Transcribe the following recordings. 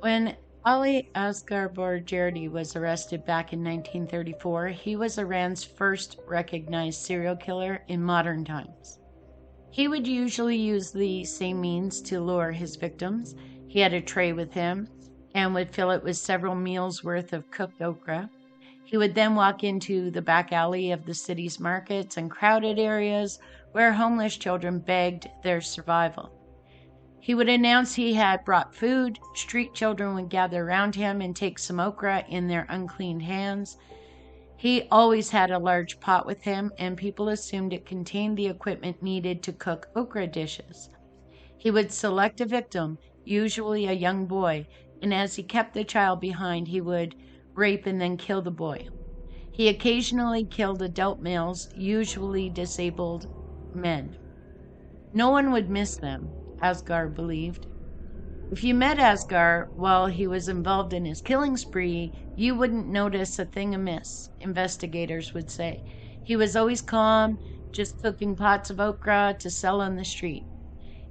When Ali Asghar Borujerdi was arrested back in 1934, he was Iran's first recognized serial killer in modern times. He would usually use the same means to lure his victims. He had a tray with him and would fill it with several meals worth of cooked okra. He would then walk into the back alley of the city's markets and crowded areas where homeless children begged their survival. He would announce he had brought food. Street children would gather around him and take some okra in their unclean hands. He always had a large pot with him, and people assumed it contained the equipment needed to cook okra dishes. He would select a victim, usually a young boy, and as he kept the child behind, he would rape and then kill the boy. He occasionally killed adult males, usually disabled men. No one would miss them, Asghar believed. If you met Asghar while he was involved in his killing spree, you wouldn't notice a thing amiss, investigators would say. He was always calm, just cooking pots of okra to sell on the street.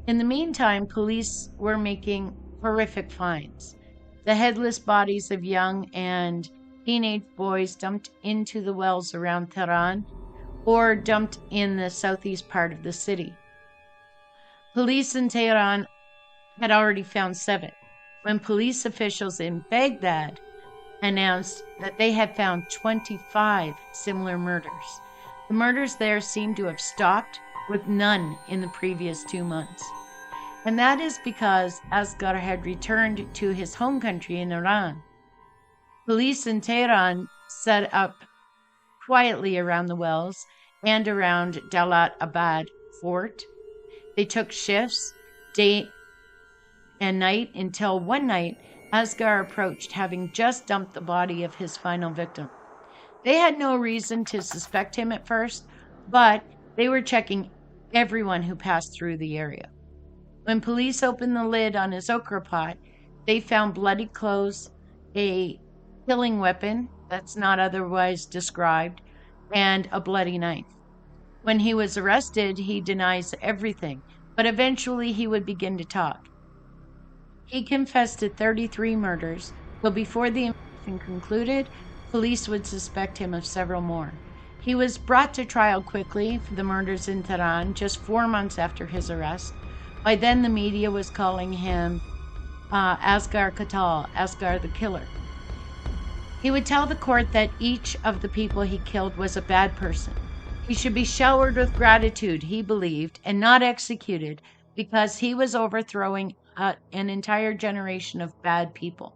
In the meantime, police were making horrific finds. The headless bodies of young and teenage boys dumped into the wells around Tehran or dumped in the southeast part of the city. Police in Tehran had already found 7, when police officials in Baghdad announced that they had found 25 similar murders. The murders there seemed to have stopped, with none in the previous 2 months. And that is because Asghar had returned to his home country in Iran. Police in Tehran set up quietly around the wells and around Dalat Abad fort. They took shifts, day and night, until one night Asghar approached, having just dumped the body of his final victim. They had no reason to suspect him at first, but they were checking everyone who passed through the area. When police opened the lid on his okra pot, they found bloody clothes, a killing weapon that's not otherwise described, and a bloody knife. When he was arrested, he denies everything, but eventually he would begin to talk. He confessed to 33 murders, but before the investigation concluded, police would suspect him of several more. He was brought to trial quickly for the murders in Tehran just 4 months after his arrest. By then, the media was calling him Asghar Qatal, Asghar the Killer. He would tell the court that each of the people he killed was a bad person. He should be showered with gratitude, he believed, and not executed, because he was overthrowing an entire generation of bad people.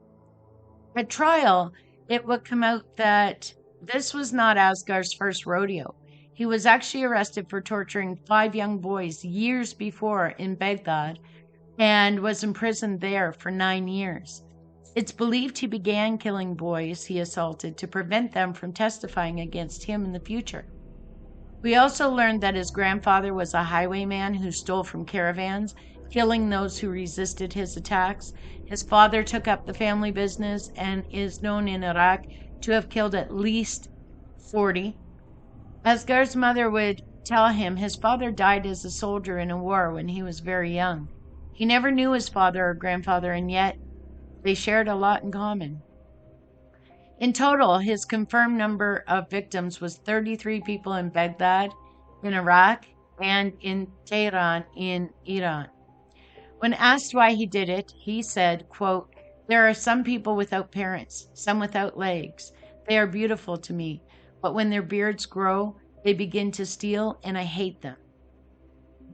At trial, it would come out that this was not Asghar's first rodeo. He was actually arrested for torturing 5 young boys years before in Baghdad and was imprisoned there for 9 years. It's believed he began killing boys he assaulted to prevent them from testifying against him in the future. We also learned that his grandfather was a highwayman who stole from caravans, killing those who resisted his attacks. His father took up the family business and is known in Iraq to have killed at least 40. Asghar's mother would tell him his father died as a soldier in a war when he was very young. He never knew his father or grandfather, and yet they shared a lot in common. In total, his confirmed number of victims was 33 people in Baghdad, in Iraq, and in Tehran, in Iran. When asked why he did it, he said, quote, "There are some people without parents, some without legs. They are beautiful to me, but when their beards grow, they begin to steal, and I hate them.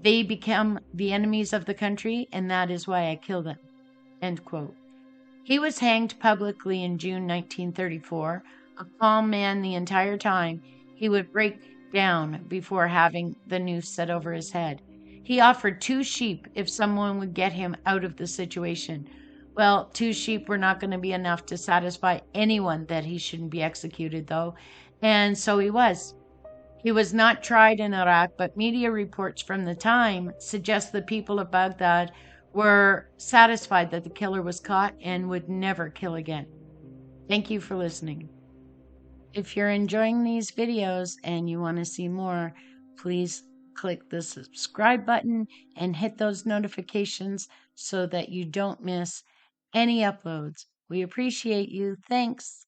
They become the enemies of the country, and that is why I kill them." End quote. He was hanged publicly in June 1934, a calm man the entire time. He would break down before having the noose set over his head. He offered 2 sheep if someone would get him out of the situation. Well, 2 sheep were not going to be enough to satisfy anyone that he shouldn't be executed, though, and so he was. He was not tried in Iraq, but media reports from the time suggest the people of Baghdad were satisfied that the killer was caught and would never kill again. Thank you for listening. If you're enjoying these videos and you want to see more, please click the subscribe button and hit those notifications so that you don't miss any uploads. We appreciate you. Thanks.